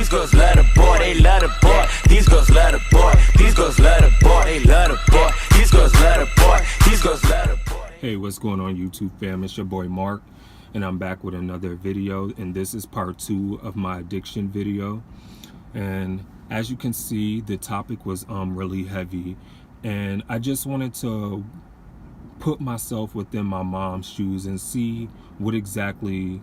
These girls love the boy, they love the boy. These girls love the boy. These girls love the boy, they love the boy. These girls love the boy. These girls love the boy. Hey, what's going on, YouTube fam? It's your boy Mark, and I'm back with another video, and this is part 2 of my addiction video. And as you can see, the topic was really heavy, and I just wanted to put myself within my mom's shoes and see what exactly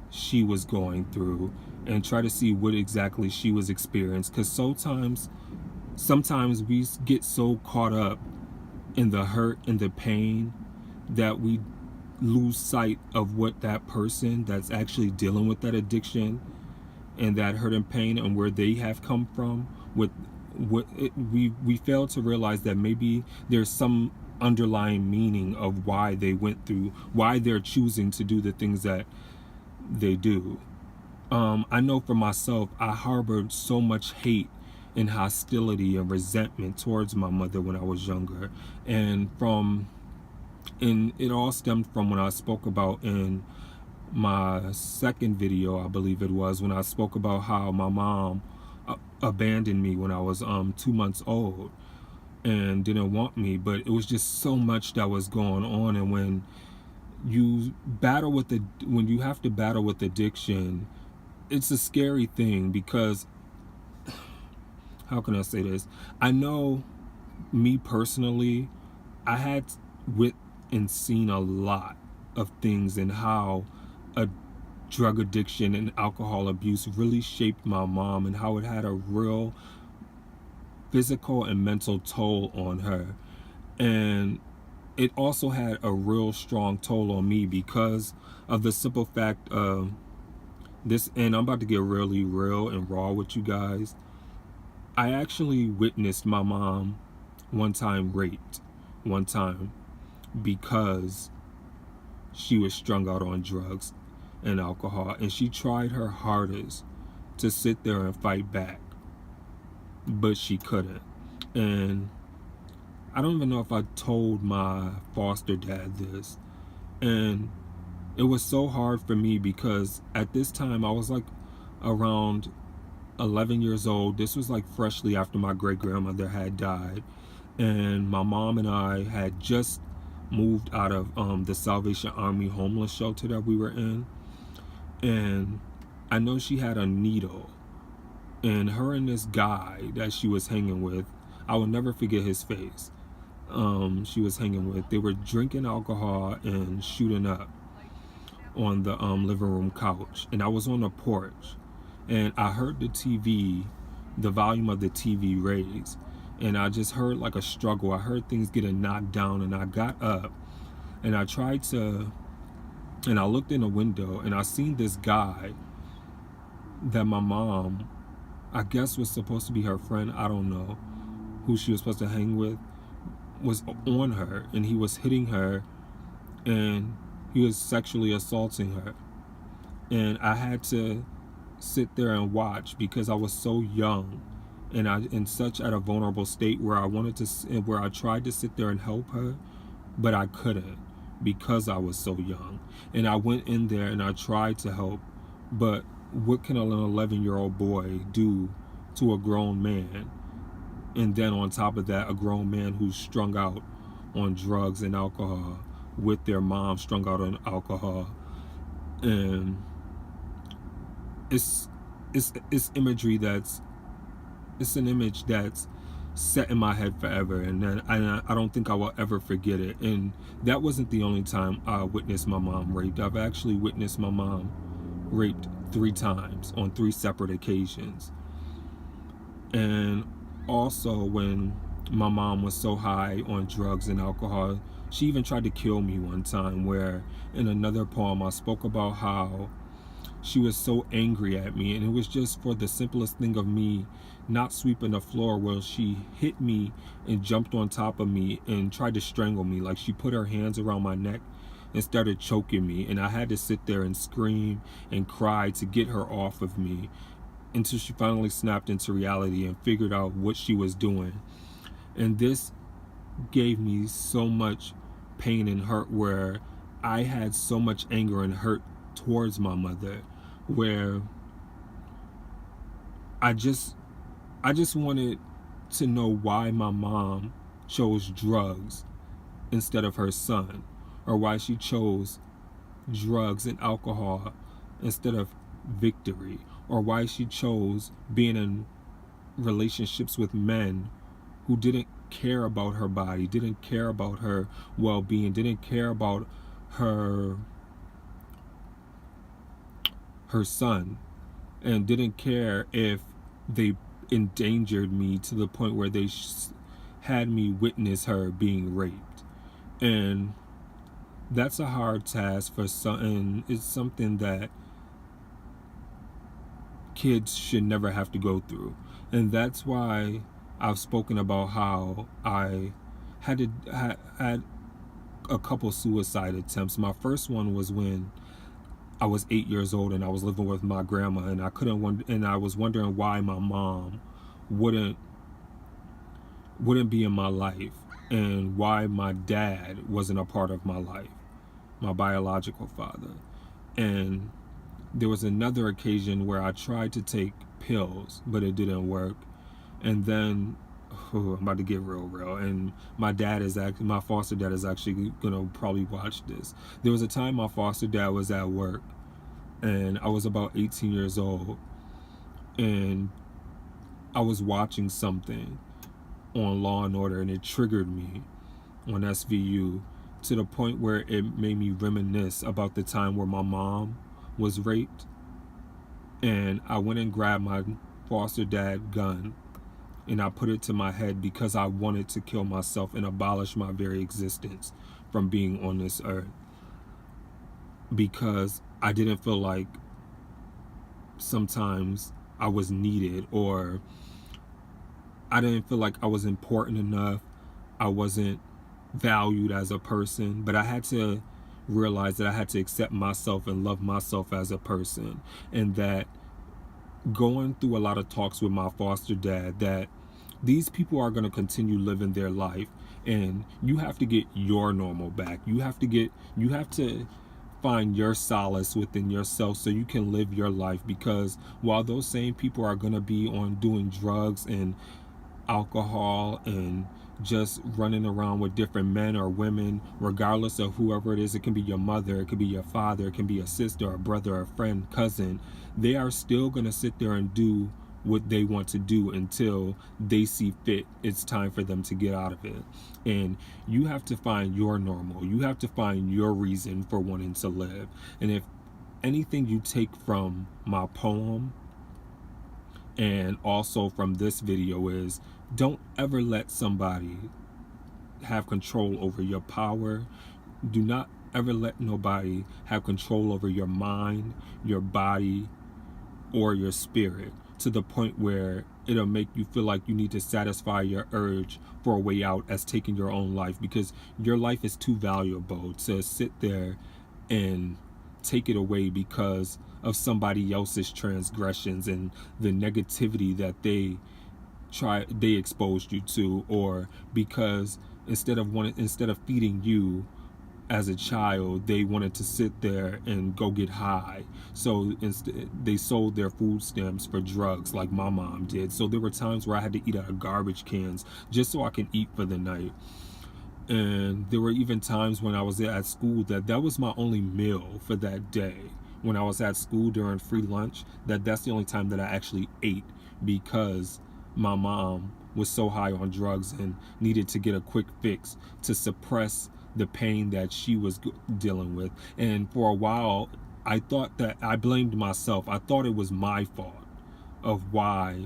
she was going through and try to see what exactly she was experiencing, because sometimes we get so caught up in the hurt and the pain that we lose sight of what that person that's actually dealing with that addiction and that hurt and pain and where they have come from. We fail to realize that maybe there's some underlying meaning of why they went through, why they're choosing to do the things that they do. I know for myself, I harbored so much hate and hostility and resentment towards my mother when I was younger, and it all stemmed from when I spoke about in my second video, I believe it was, when I spoke about how my mom abandoned me when I was 2 months old and didn't want me. But it was just so much that was going on, and when you have to battle with addiction, it's a scary thing, because how can I say this? I know me personally, I had and seen a lot of things and how a drug addiction and alcohol abuse really shaped my mom and how it had a real physical and mental toll on her. And it also had a real strong toll on me because of the simple fact of this, and I'm about to get really real and raw with you guys. I actually witnessed my mom one time raped, because she was strung out on drugs and alcohol, and she tried her hardest to sit there and fight back, but she couldn't. And I don't even know if I told my foster dad this, and it was so hard for me because at this time I was like around 11 years old. This was like freshly after my great-grandmother had died, and my mom and I had just moved out of the Salvation Army homeless shelter that we were in. And I know she had a needle, and her and this guy that she was hanging with, I will never forget his face, she was hanging with, they were drinking alcohol and shooting up on the living room couch, and I was on the porch, and I heard the volume of the TV raise, and I just heard like a struggle. I heard things getting knocked down, and I got up and I looked in the window, and I seen this guy that my mom, I guess was supposed to be her friend, I don't know who she was supposed to hang with, was on her, and he was hitting her, and he was sexually assaulting her. And I had to sit there and watch because I was so young, and I in such at a vulnerable state where I tried to sit there and help her, but I couldn't because I was so young. And I went in there and I tried to help, but what can an 11-year-old boy do to a grown man? And then on top of that, a grown man who's strung out on drugs and alcohol, with their mom strung out on alcohol. And it's imagery it's an image that's set in my head forever, and then I don't think I will ever forget it. And that wasn't the only time I witnessed my mom raped. I've actually witnessed my mom raped 3 times on 3 separate occasions. And also, when my mom was so high on drugs and alcohol, she even tried to kill me one time, where in another poem I spoke about how she was so angry at me, and it was just for the simplest thing of me not sweeping the floor, where she hit me and jumped on top of me and tried to strangle me. Like, she put her hands around my neck and started choking me, and I had to sit there and scream and cry to get her off of me until she finally snapped into reality and figured out what she was doing. And this gave me so much pain and hurt, where I had so much anger and hurt towards my mother, where I just wanted to know why my mom chose drugs instead of her son, or why she chose drugs and alcohol instead of victory, or why she chose being in relationships with men who didn't care about her body, didn't care about her well-being, didn't care about her son, and didn't care if they endangered me to the point where they had me witness her being raped. And that's a hard task for some, and it's something that kids should never have to go through. And that's why I've spoken about how I had a couple suicide attempts. My first one was when I was 8 years old and I was living with my grandma, and I was wondering why my mom wouldn't be in my life, and why my dad wasn't a part of my life, my biological father. And there was another occasion where I tried to take pills, but it didn't work. And then, I'm about to get real. And my foster dad is actually gonna probably watch this. There was a time my foster dad was at work, and I was about 18 years old, and I was watching something on Law and Order, and it triggered me on SVU to the point where it made me reminisce about the time where my mom was raped. And I went and grabbed my foster dad gun, and I put it to my head because I wanted to kill myself and abolish my very existence from being on this earth, because I didn't feel like sometimes I was needed, or I didn't feel like I was important enough. I wasn't valued as a person, but I had to realize that I had to accept myself and love myself as a person. And that going through a lot of talks with my foster dad, that these people are going to continue living their life, and you have to get your normal back. You have to find your solace within yourself so you can live your life, because while those same people are going to be on doing drugs and alcohol and just running around with different men or women, regardless of whoever it is, it can be your mother, it could be your father, it can be a sister, a brother, a friend, cousin, they are still going to sit there and do what they want to do until they see fit it's time for them to get out of it. And you have to find your normal. You have to find your reason for wanting to live. And if anything you take from my poem and also from this video is, don't ever let somebody have control over your power. Do not ever let nobody have control over your mind, your body, or your spirit, to the point where it'll make you feel like you need to satisfy your urge for a way out as taking your own life, because your life is too valuable to sit there and take it away because of somebody else's transgressions and the negativity that they exposed you to, or because instead of feeding you as a child, they wanted to sit there and go get high. So instead, they sold their food stamps for drugs, like my mom did. So there were times where I had to eat out of garbage cans just so I can eat for the night. And there were even times when I was at school that was my only meal for that day. When I was at school during free lunch, that's the only time that I actually ate, because my mom was so high on drugs and needed to get a quick fix to suppress the pain that she was dealing with. And for a while, I thought that I blamed myself. I thought it was my fault of why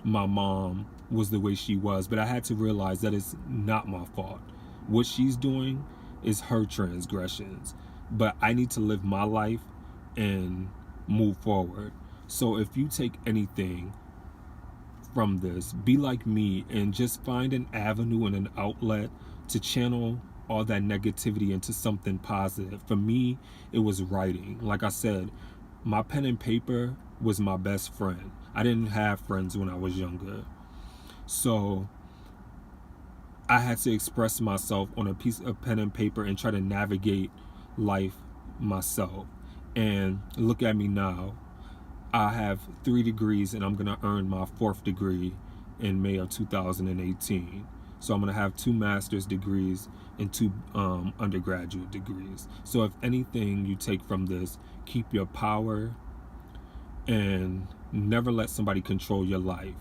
my mom was the way she was. But I had to realize that it's not my fault. What she's doing is her transgressions. But I need to live my life and move forward. So if you take anything from this, be like me and just find an avenue and an outlet to channel all that negativity into something positive. For me, it was writing. Like I said, my pen and paper was my best friend. I didn't have friends when I was younger. So I had to express myself on a piece of pen and paper and try to navigate life myself. And look at me now. I have 3 degrees, and I'm going to earn my 4th degree in May of 2018. So I'm going to have 2 master's degrees and 2 undergraduate degrees. So if anything you take from this, keep your power and never let somebody control your life.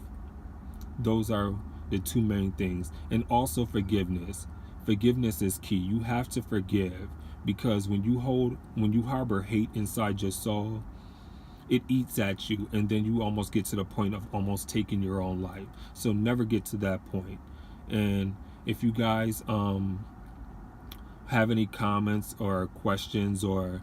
Those are the 2 main things. And also forgiveness. Forgiveness is key. You have to forgive, because when you harbor hate inside your soul, it eats at you, and then you almost get to the point of almost taking your own life. So never get to that point. And if you guys have any comments or questions or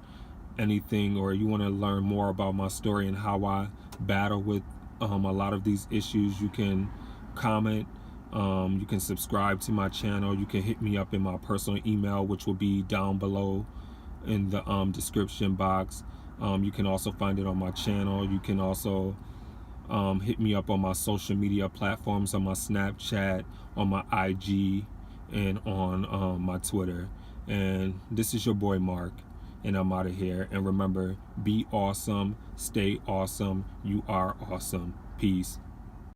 anything, or you want to learn more about my story and how I battle with a lot of these issues, you can comment. You can subscribe to my channel. You can hit me up in my personal email, which will be down below in the description box. You can also find it on my channel. You can also hit me up on my social media platforms, on my Snapchat, on my IG, and on my Twitter. And this is your boy Mark, and I'm out of here. And remember, be awesome, stay awesome, you are awesome. Peace.